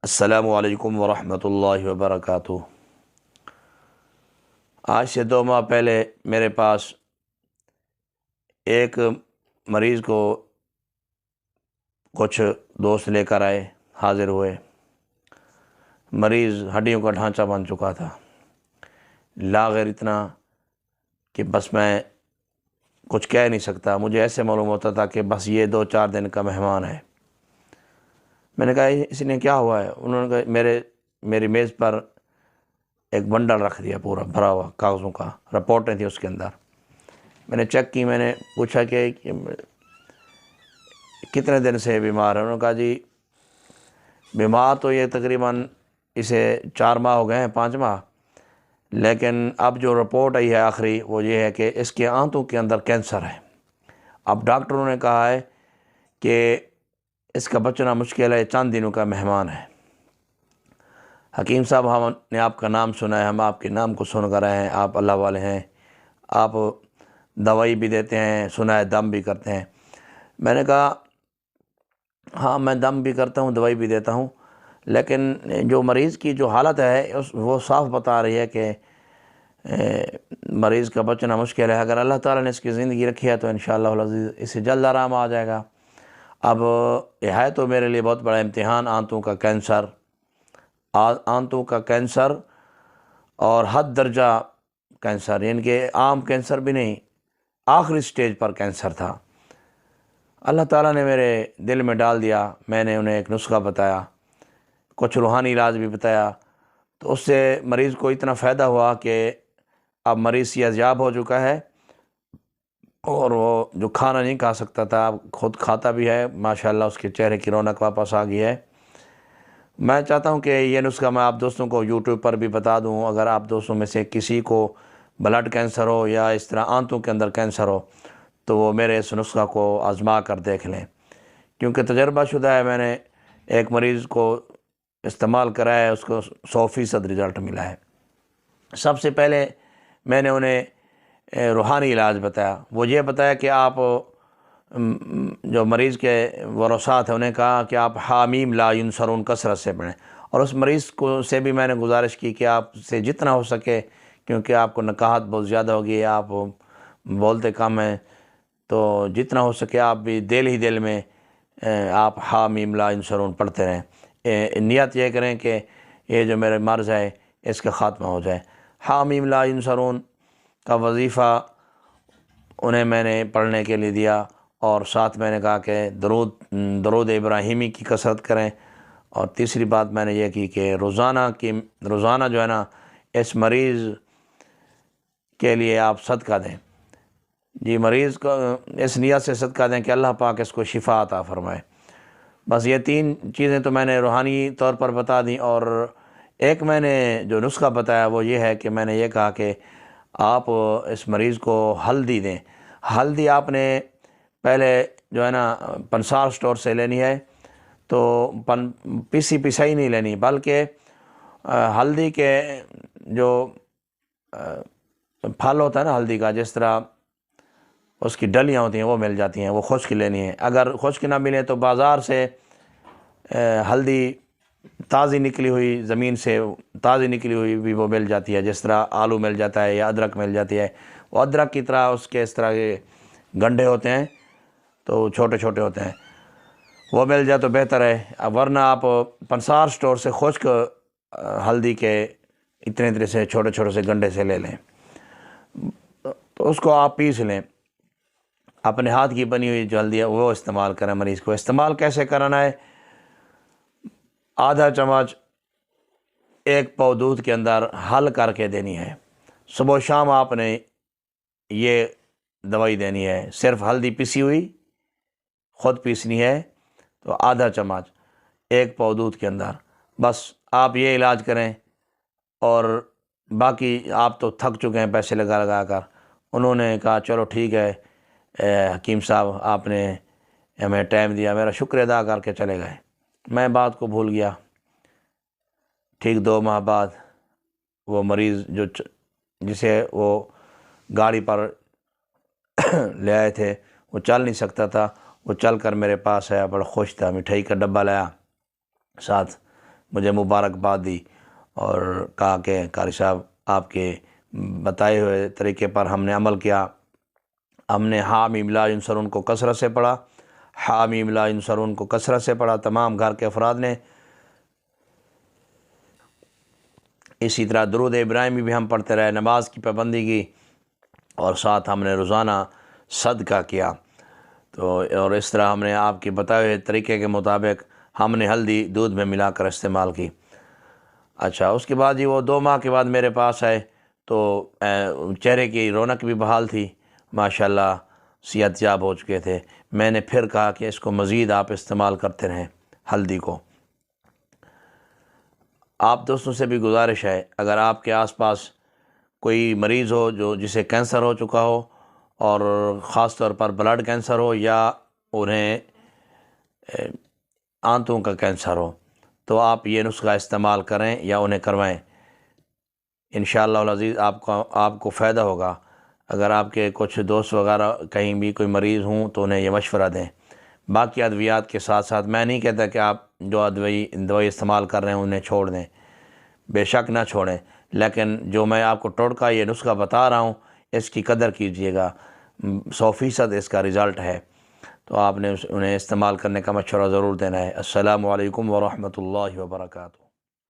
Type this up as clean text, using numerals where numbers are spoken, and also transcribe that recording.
السلام علیکم ورحمۃ اللہ وبرکاتہ۔ آج سے 2 ماہ پہلے میرے پاس ایک مریض کو کچھ دوست لے کر آئے، حاضر ہوئے۔ مریض ہڈیوں کا ڈھانچہ بن چکا تھا، لاغر اتنا کہ بس میں کچھ کہہ نہیں سکتا۔ مجھے ایسے معلوم ہوتا تھا کہ بس یہ 2-4 دن کا مہمان ہے۔ میں نے کہا اس نے کیا ہوا ہے؟ انہوں نے کہا میری میز پر ایک بنڈل رکھ دیا، پورا بھرا ہوا کاغذوں کا، رپورٹیں تھیں اس کے اندر۔ میں نے چیک کی، میں نے پوچھا کہ کتنے دن سے بیمار ہے؟ انہوں نے کہا جی بیمار تو یہ تقریباً اسے 4 ماہ ہو گئے ہیں، 5 ماہ، لیکن اب جو رپورٹ آئی ہے آخری وہ یہ ہے کہ اس کے آنتوں کے اندر کینسر ہے۔ اب ڈاکٹروں نے کہا ہے کہ اس کا بچنا مشکل ہے، چند دنوں کا مہمان ہے۔ حکیم صاحب، ہم نے آپ کا نام سنا ہے، ہم آپ کے نام کو سن کر رہے ہیں، آپ اللہ والے ہیں، آپ دوائی بھی دیتے ہیں، سنا ہے دم بھی کرتے ہیں۔ میں نے کہا ہاں میں دم بھی کرتا ہوں، دوائی بھی دیتا ہوں، لیکن جو مریض کی جو حالت ہے وہ صاف بتا رہی ہے کہ مریض کا بچنا مشکل ہے۔ اگر اللہ تعالیٰ نے اس کی زندگی رکھی ہے تو انشاءاللہ العزیز اسے جلد آرام آ جائے گا۔ اب یہ ہے تو میرے لیے بہت بڑا امتحان، آنتوں کا کینسر، آنتوں کا کینسر اور حد درجہ کینسر، یعنی کہ عام کینسر بھی نہیں، آخری سٹیج پر کینسر تھا۔ اللہ تعالیٰ نے میرے دل میں ڈال دیا، میں نے انہیں ایک نسخہ بتایا، کچھ روحانی علاج بھی بتایا، تو اس سے مریض کو اتنا فائدہ ہوا کہ اب مریض صحتیاب ہو چکا ہے، اور وہ جو کھانا نہیں کھا سکتا تھا اب خود کھاتا بھی ہے، ماشاءاللہ اس کے چہرے کی رونق واپس آ گئی ہے۔ میں چاہتا ہوں کہ یہ نسخہ میں آپ دوستوں کو یوٹیوب پر بھی بتا دوں، اگر آپ دوستوں میں سے کسی کو بلڈ کینسر ہو یا اس طرح آنتوں کے اندر کینسر ہو تو وہ میرے اس نسخہ کو آزما کر دیکھ لیں، کیونکہ تجربہ شدہ ہے۔ میں نے ایک مریض کو استعمال کرایا ہے، اس کو 100% رزلٹ ملا ہے۔ سب سے پہلے میں نے انہیں روحانی علاج بتایا، وہ یہ بتایا کہ آپ جو مریض کے ورثات ہیں انہیں کہا کہ آپ حامیم لا ینصرون کثرت سے پڑھیں، اور اس مریض کو سے بھی میں نے گزارش کی کہ آپ سے جتنا ہو سکے، کیونکہ آپ کو نکاہت بہت زیادہ ہوگی، آپ بولتے کم ہیں، تو جتنا ہو سکے آپ بھی دل ہی دل میں آپ حامیم لا ینصرون پڑھتے رہیں۔ نیت یہ کریں کہ یہ جو میرے مرض ہے اس کا خاتمہ ہو جائے۔ حامیم لا ینصرون کا وظیفہ انہیں میں نے پڑھنے کے لیے دیا، اور ساتھ میں نے کہا کہ درود ابراہیمی کی کثرت کریں، اور تیسری بات میں نے یہ کی کہ روزانہ جو ہے نا اس مریض کے لیے آپ صدقہ دیں۔ جی مریض کو اس نیت سے صدقہ دیں کہ اللہ پاک اس کو شفا عطا فرمائے۔ بس یہ 3 چیزیں تو میں نے روحانی طور پر بتا دیں، اور ایک میں نے جو نسخہ بتایا وہ یہ ہے کہ میں نے یہ کہا کہ آپ اس مریض کو ہلدی دیں۔ ہلدی آپ نے پہلے جو ہے نا پنسار سٹور سے لینی ہے، تو پسائی نہیں لینی، بلکہ ہلدی کے جو پھل ہوتا ہے نا ہلدی کا، جس طرح اس کی ڈلیاں ہوتی ہیں وہ مل جاتی ہیں، وہ خشک لینی ہے۔ اگر خشک نہ ملے تو بازار سے ہلدی تازی نکلی ہوئی، زمین سے تازی نکلی ہوئی بھی وہ مل جاتی ہے، جس طرح آلو مل جاتا ہے یا ادرک مل جاتی ہے۔ وہ ادرک کی طرح اس کے اس طرح کے گنڈے ہوتے ہیں، تو چھوٹے چھوٹے ہوتے ہیں، وہ مل جائے تو بہتر ہے، ورنہ آپ پنسار سٹور سے خشک ہلدی کے اتنے سے چھوٹے چھوٹے سے گنڈے سے لے لیں، تو اس کو آپ پیس لیں۔ اپنے ہاتھ کی بنی ہوئی جو ہلدی ہے وہ استعمال کریں۔ مریض کو استعمال کیسے کرنا ہے؟ آدھا چمچ 1 پاؤ دودھ کے اندر حل کر کے دینی ہے۔ صبح و شام آپ نے یہ دوائی دینی ہے، صرف ہلدی پسی ہوئی خود پیسنی ہے، تو آدھا چمچ 1 پاؤ دودھ کے اندر، بس آپ یہ علاج کریں۔ اور باقی آپ تو تھک چکے ہیں پیسے لگا کر۔ انہوں نے کہا چلو ٹھیک ہے حکیم صاحب، آپ نے ہمیں ٹائم دیا، میرا شکر ادا کر کے چلے گئے۔ میں بات کو بھول گیا۔ ٹھیک 2 ماہ بعد وہ مریض جسے وہ گاڑی پر لے آئے تھے، وہ چل نہیں سکتا تھا، وہ چل کر میرے پاس آیا، بڑا خوش تھا، مٹھائی کا ڈبہ لایا ساتھ، مجھے مبارکباد دی اور کہا کہ قاری صاحب آپ کے بتائے ہوئے طریقے پر ہم نے عمل کیا۔ ہم نے حامیم لا ینصرون کو کثرت سے پڑھا، حامیم لا ینصرون کو کثرت سے پڑھا تمام گھر کے افراد نے۔ اسی طرح درود ابراہیمی بھی ہم پڑھتے رہے، نماز کی پابندی کی، اور ساتھ ہم نے روزانہ صدقہ کیا۔ تو اور اس طرح ہم نے آپ کے بتائے ہوئے طریقے کے مطابق ہم نے ہلدی دودھ میں ملا کر استعمال کی۔ اچھا، اس کے بعد جی وہ 2 ماہ کے بعد میرے پاس آئے تو چہرے کی رونق بھی بحال تھی، ماشاءاللہ صحت یاب ہو چکے تھے۔ میں نے پھر کہا کہ اس کو مزید آپ استعمال کرتے رہیں ہلدی کو۔ آپ دوستوں سے بھی گزارش ہے، اگر آپ کے آس پاس کوئی مریض ہو جسے کینسر ہو چکا ہو، اور خاص طور پر بلڈ کینسر ہو یا انہیں آنتوں کا کینسر ہو، تو آپ یہ نسخہ استعمال کریں یا انہیں کروائیں، انشاءاللہ العزیز آپ کو فائدہ ہوگا۔ اگر آپ کے کچھ دوست وغیرہ کہیں بھی کوئی مریض ہوں تو انہیں یہ مشورہ دیں۔ باقی ادویات کے ساتھ ساتھ میں نہیں کہتا کہ آپ جو دوائی استعمال کر رہے ہیں انہیں چھوڑ دیں، بے شک نہ چھوڑیں، لیکن جو میں آپ کو ٹوٹکا یہ نسخہ بتا رہا ہوں اس کی قدر کیجئے گا، 100% اس کا رزلٹ ہے، تو آپ نے انہیں استعمال کرنے کا مشورہ ضرور دینا ہے۔ السلام علیکم ورحمۃ اللہ وبرکاتہ۔